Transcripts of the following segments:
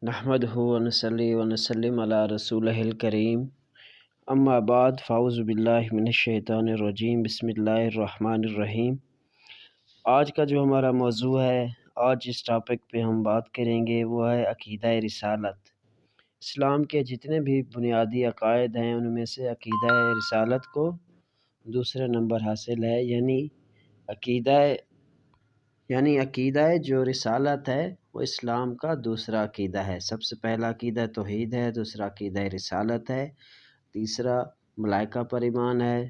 نحمدہ ونصلی ونسلم علی رسولہ الکریم اما بعد فاعوذ باللہ من الشیطان الرجیم بسم اللہ الرحمن الرحیم۔ آج کا جو ہمارا موضوع ہے، آج جس ٹاپک پہ ہم بات کریں گے وہ ہے عقیدہ رسالت۔ اسلام کے جتنے بھی بنیادی عقائد ہیں ان میں سے عقیدہ رسالت کو دوسرا نمبر حاصل ہے، عقیدہ جو رسالت ہے وہ اسلام کا دوسرا عقیدہ ہے۔ سب سے پہلا عقیدہ توحید ہے، دوسرا عقیدہ رسالت ہے، تیسرا ملائکہ پر ایمان ہے،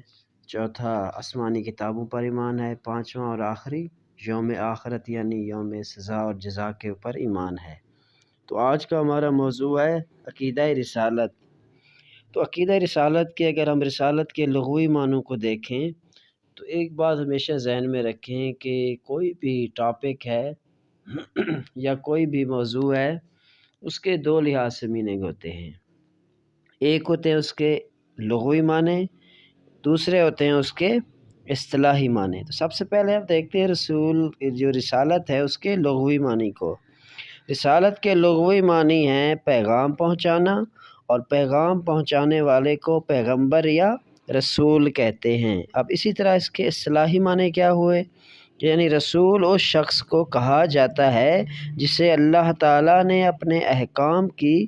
چوتھا آسمانی کتابوں پر ایمان ہے، پانچواں اور آخری یوم آخرت یعنی یوم سزا اور جزا کے اوپر ایمان ہے۔ تو آج کا ہمارا موضوع ہے عقیدہ رسالت۔ تو عقیدہ رسالت کے اگر ہم رسالت کے لغوی معنوں کو دیکھیں تو ایک بات ہمیشہ ذہن میں رکھیں کہ کوئی بھی ٹاپک ہے یا کوئی بھی موضوع ہے اس کے دو لحاظ سے میننگ ہوتے ہیں۔ ایک ہوتے ہیں اس کے لغوی معنی، دوسرے ہوتے ہیں اس کے اصطلاحی معنی۔ تو سب سے پہلے ہم دیکھتے ہیں جو رسالت ہے اس کے لغوی معنی کو۔ رسالت کے لغوی معنی ہیں پیغام پہنچانا، اور پیغام پہنچانے والے کو پیغمبر یا رسول کہتے ہیں۔ اب اسی طرح اس کے اصطلاحی معنی کیا ہوئے، یعنی رسول اس شخص کو کہا جاتا ہے جسے اللہ تعالیٰ نے اپنے احکام کی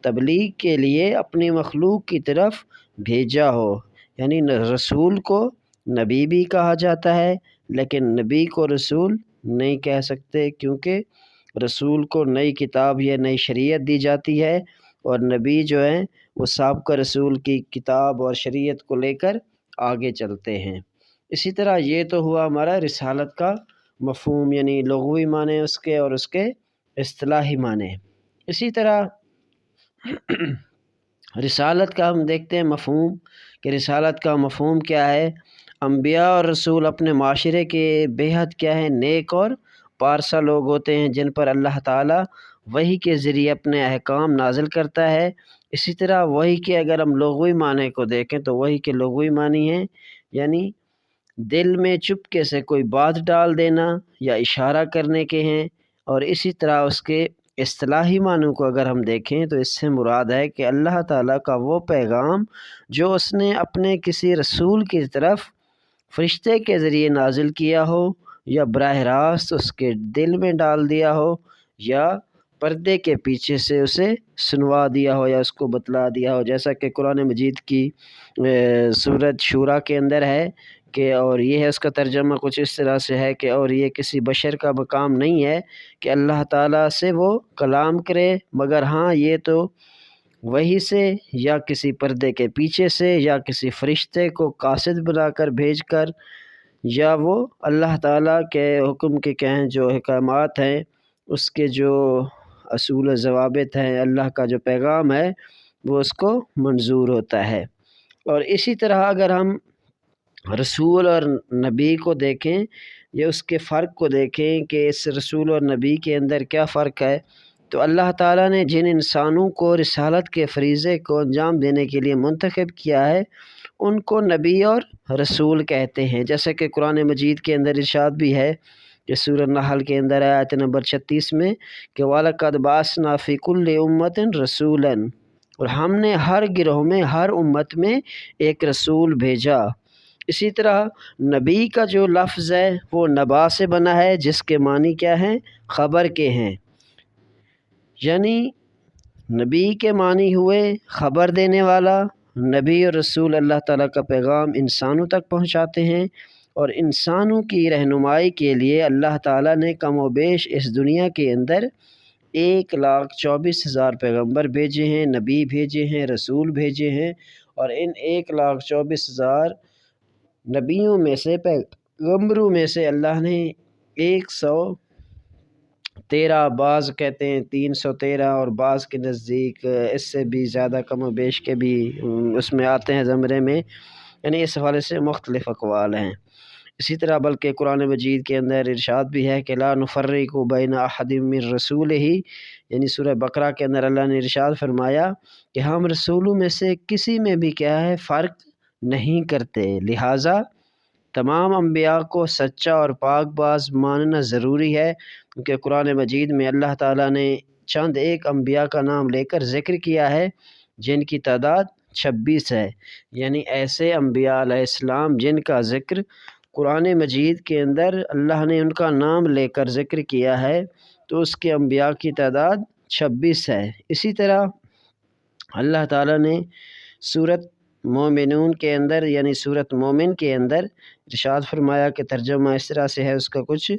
تبلیغ کے لیے اپنی مخلوق کی طرف بھیجا ہو۔ یعنی رسول کو نبی بھی کہا جاتا ہے، لیکن نبی کو رسول نہیں کہہ سکتے، کیونکہ رسول کو نئی کتاب یا نئی شریعت دی جاتی ہے، اور نبی جو ہیں وہ سابقہ رسول کی کتاب اور شریعت کو لے کر آگے چلتے ہیں۔ اسی طرح یہ تو ہوا ہمارا رسالت کا مفہوم، یعنی لغوی معنی اس کے اور اس کے اصطلاحی معنی۔ اسی طرح رسالت کا ہم دیکھتے ہیں مفہوم، کہ رسالت کا مفہوم کیا ہے۔ انبیاء اور رسول اپنے معاشرے کے بے حد کیا ہیں، نیک اور پارسا لوگ ہوتے ہیں جن پر اللہ تعالیٰ وحی کے ذریعے اپنے احکام نازل کرتا ہے۔ اسی طرح وحی کے اگر ہم لغوی معنی کو دیکھیں تو وحی کے لغوی معنی ہیں یعنی دل میں چپکے سے کوئی بات ڈال دینا یا اشارہ کرنے کے ہیں۔ اور اسی طرح اس کے اصطلاحی معنوں کو اگر ہم دیکھیں تو اس سے مراد ہے کہ اللہ تعالیٰ کا وہ پیغام جو اس نے اپنے کسی رسول کی طرف فرشتے کے ذریعے نازل کیا ہو، یا براہ راست اس کے دل میں ڈال دیا ہو، یا پردے کے پیچھے سے اسے سنوا دیا ہو یا اس کو بتلا دیا ہو، جیسا کہ قرآن مجید کی سورۃ شورى کے اندر ہے کہ اور یہ ہے اس کا ترجمہ کچھ اس طرح سے ہے کہ اور یہ کسی بشر کا مقام نہیں ہے کہ اللہ تعالیٰ سے وہ کلام کرے، مگر ہاں یہ تو وحی سے یا کسی پردے کے پیچھے سے یا کسی فرشتے کو قاصد بنا کر بھیج کر، یا وہ اللہ تعالیٰ کے حکم کے کہیں جو احکامات ہیں، اس کے جو اصول و ضوابط ہیں، اللہ کا جو پیغام ہے وہ اس کو منظور ہوتا ہے۔ اور اسی طرح اگر ہم رسول اور نبی کو دیکھیں یا اس کے فرق کو دیکھیں کہ اس رسول اور نبی کے اندر کیا فرق ہے، تو اللہ تعالیٰ نے جن انسانوں کو رسالت کے فریضے کو انجام دینے کے لیے منتخب کیا ہے ان کو نبی اور رسول کہتے ہیں، جیسے کہ قرآن مجید کے اندر ارشاد بھی ہے کہ سورہ نحل کے اندر ہے آیت نمبر 36 میں کہ وَلَقَدْ بَعَثْنَا فِي كُلِّ أُمَّةٍ رَسُولًا، اور ہم نے ہر گروہ میں ہر امت میں ایک رسول بھیجا۔ اسی طرح نبی کا جو لفظ ہے وہ نبا سے بنا ہے، جس کے معنی کیا ہیں، خبر کے ہیں۔ یعنی نبی کے معنی ہوئے خبر دینے والا۔ نبی اور رسول اللہ تعالیٰ کا پیغام انسانوں تک پہنچاتے ہیں، اور انسانوں کی رہنمائی کے لیے اللہ تعالیٰ نے کم و بیش اس دنیا کے اندر 1,24,000 پیغمبر بھیجے ہیں، نبی بھیجے ہیں، رسول بھیجے ہیں، اور ان 1,24,000 نبیوں میں سے پیغمبروں میں سے اللہ نے 113، بعض کہتے ہیں 313 اور بعض کے نزدیک اس سے بھی زیادہ کم و بیش کے بھی اس میں آتے ہیں زمرے میں، یعنی اس حوالے سے مختلف اقوال ہیں۔ اسی طرح بلکہ قرآن مجید کے اندر ارشاد بھی ہے کہ لا نفرق بین احد من رسولہ، یعنی سورہ بقرہ کے اندر اللہ نے ارشاد فرمایا کہ ہم رسولوں میں سے کسی میں بھی کیا ہے، فرق نہیں کرتے، لہٰذا تمام انبیاء کو سچا اور پاک باز ماننا ضروری ہے، کیونکہ قرآن مجید میں اللہ تعالیٰ نے چند ایک انبیاء کا نام لے کر ذکر کیا ہے جن کی تعداد 26 ہے، یعنی ایسے انبیاء علیہ السلام جن کا ذکر قرآن مجید کے اندر اللہ نے ان کا نام لے کر ذکر کیا ہے، تو اس کے انبیاء کی تعداد 26 ہے۔ اسی طرح اللہ تعالیٰ نے سورۃ مومنون کے اندر یعنی سورۃ مومن کے اندر ارشاد فرمایا کہ ترجمہ اس طرح سے ہے اس کا کچھ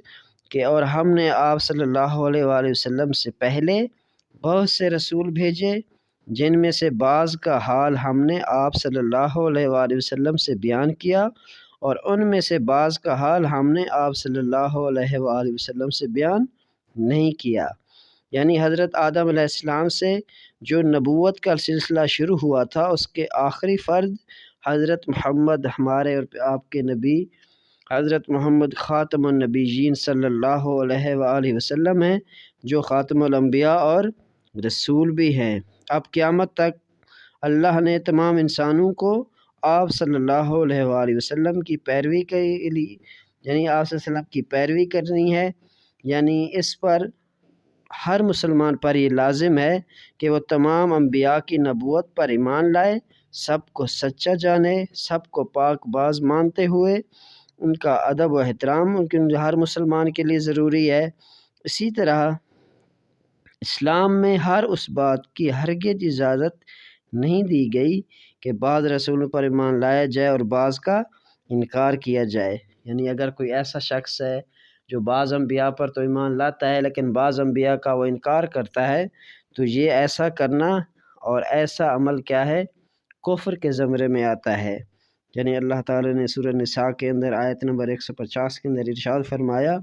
کہ اور ہم نے آپ صلی اللہ علیہ وآلہ وسلم سے پہلے بہت سے رسول بھیجے جن میں سے بعض کا حال ہم نے آپ صلی اللہ علیہ وآلہ وسلم سے بیان کیا اور ان میں سے بعض کا حال ہم نے آپ صلی اللہ علیہ وآلہ وسلم سے بیان نہیں کیا۔ یعنی حضرت آدم علیہ السلام سے جو نبوت کا سلسلہ شروع ہوا تھا اس کے آخری فرد حضرت محمد ہمارے اور آپ کے نبی حضرت محمد خاتم النبیین صلی اللہ علیہ وآلہ وسلم ہیں، جو خاتم الانبیاء اور رسول بھی ہیں۔ اب قیامت تک اللہ نے تمام انسانوں کو آپ صلی اللہ علیہ وآلہ وسلم کی پیروی کے لیے یعنی آپ صلی اللہ علیہ وسلم کی پیروی کرنی ہے، یعنی اس پر ہر مسلمان پر یہ لازم ہے کہ وہ تمام انبیاء کی نبوت پر ایمان لائے، سب کو سچا جانے، سب کو پاک باز مانتے ہوئے ان کا ادب و احترام ہر مسلمان کے لیے ضروری ہے۔ اسی طرح اسلام میں ہر اس بات کی ہرگز اجازت نہیں دی گئی کہ بعض رسولوں پر ایمان لایا جائے اور بعض کا انکار کیا جائے، یعنی اگر کوئی ایسا شخص ہے جو بعض انبیاء پر تو ایمان لاتا ہے لیکن بعض انبیاء کا وہ انکار کرتا ہے، تو یہ ایسا کرنا اور ایسا عمل کیا ہے، کفر کے زمرے میں آتا ہے۔ یعنی اللہ تعالیٰ نے سورہ نساء کے اندر آیت نمبر 150 کے اندر ارشاد فرمایا،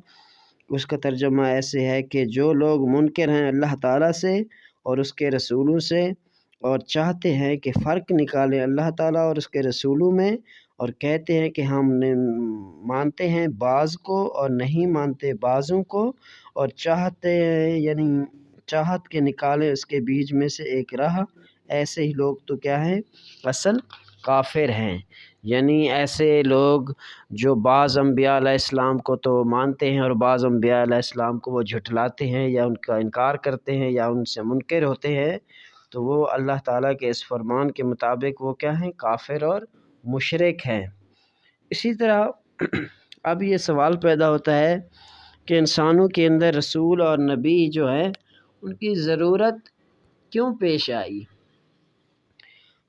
اس کا ترجمہ ایسے ہے کہ جو لوگ منکر ہیں اللہ تعالیٰ سے اور اس کے رسولوں سے اور چاہتے ہیں کہ فرق نکالیں اللہ تعالیٰ اور اس کے رسولوں میں اور کہتے ہیں کہ ہم مانتے ہیں بعض کو اور نہیں مانتے بعضوں کو اور چاہتے ہیں یعنی چاہت کے نکالیں اس کے بیچ میں سے ایک راہ، ایسے ہی لوگ تو کیا ہیں، اصل کافر ہیں۔ یعنی ایسے لوگ جو بعض انبیاء علیہ السلام کو تو مانتے ہیں اور بعض انبیاء علیہ السلام کو وہ جھٹلاتے ہیں یا ان کا انکار کرتے ہیں یا ان سے منکر ہوتے ہیں، تو وہ اللہ تعالیٰ کے اس فرمان کے مطابق وہ کیا ہیں، کافر اور مشرک ہیں۔ اسی طرح اب یہ سوال پیدا ہوتا ہے کہ انسانوں کے اندر رسول اور نبی جو ہے ان کی ضرورت کیوں پیش آئی؟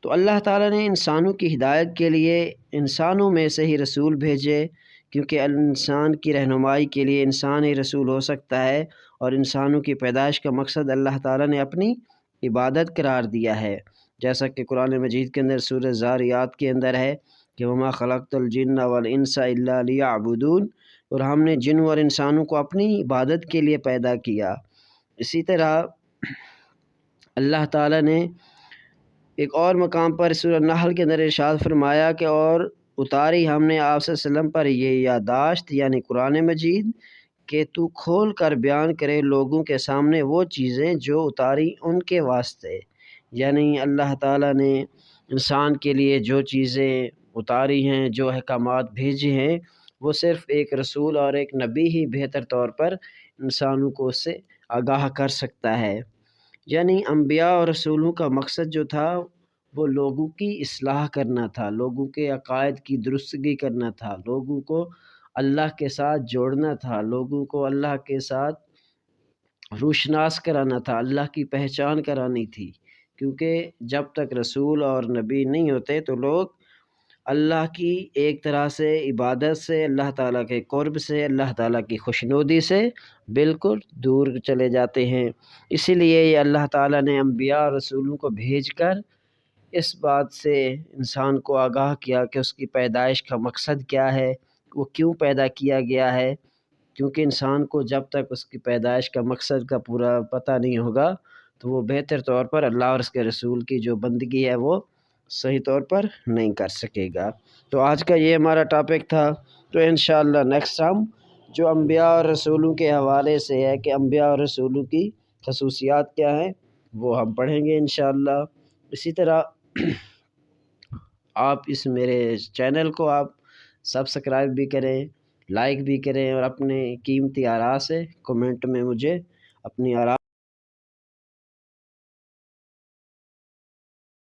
تو اللہ تعالیٰ نے انسانوں کی ہدایت کے لیے انسانوں میں سے ہی رسول بھیجے، کیونکہ انسان کی رہنمائی کے لیے انسان ہی رسول ہو سکتا ہے، اور انسانوں کی پیدائش کا مقصد اللہ تعالیٰ نے اپنی عبادت قرار دیا ہے، جیسا کہ قرآن مجید کے اندر سورہ ذاریات کے اندر ہے کہ وما خلقت الجن والانس الا لیعبدون، اور ہم نے جن اور انسانوں کو اپنی عبادت کے لیے پیدا کیا۔ اسی طرح اللہ تعالیٰ نے ایک اور مقام پر سورہ نحل کے اندر ارشاد فرمایا کہ اور اتاری ہم نے آپ صلی اللہ علیہ وسلم پر یہ یادداشت یعنی قرآن مجید کہ تو کھول کر بیان کرے لوگوں کے سامنے وہ چیزیں جو اتاری ان کے واسطے، یعنی اللہ تعالیٰ نے انسان کے لیے جو چیزیں اتاری ہیں، جو احکامات بھیجے ہیں، وہ صرف ایک رسول اور ایک نبی ہی بہتر طور پر انسانوں کو اس سے آگاہ کر سکتا ہے۔ یعنی انبیاء اور رسولوں کا مقصد جو تھا وہ لوگوں کی اصلاح کرنا تھا، لوگوں کے عقائد کی درستگی کرنا تھا، لوگوں کو اللہ کے ساتھ جوڑنا تھا، لوگوں کو اللہ کے ساتھ روشناس کرانا تھا، اللہ کی پہچان کرانی تھی، کیونکہ جب تک رسول اور نبی نہیں ہوتے تو لوگ اللہ کی ایک طرح سے عبادت سے، اللہ تعالیٰ کے قرب سے، اللہ تعالیٰ کی خوشنودی سے بالکل دور چلے جاتے ہیں۔ اسی لیے یہ اللہ تعالیٰ نے انبیاء اور رسولوں کو بھیج کر اس بات سے انسان کو آگاہ کیا کہ اس کی پیدائش کا مقصد کیا ہے، وہ کیوں پیدا کیا گیا ہے، کیونکہ انسان کو جب تک اس کی پیدائش کا مقصد کا پورا پتہ نہیں ہوگا تو وہ بہتر طور پر اللہ اور اس کے رسول کی جو بندگی ہے وہ صحیح طور پر نہیں کر سکے گا۔ تو آج کا یہ ہمارا ٹاپک تھا، تو انشاءاللہ نیکسٹ ہم جو انبیاء اور رسولوں کے حوالے سے ہے کہ انبیاء اور رسولوں کی خصوصیات کیا ہیں وہ ہم پڑھیں گے انشاءاللہ۔ اسی طرح آپ اس میرے چینل کو آپ سبسکرائب بھی کریں، لائک بھی کریں اور اپنے قیمتی آراء سے کمنٹ میں مجھے اپنی آراء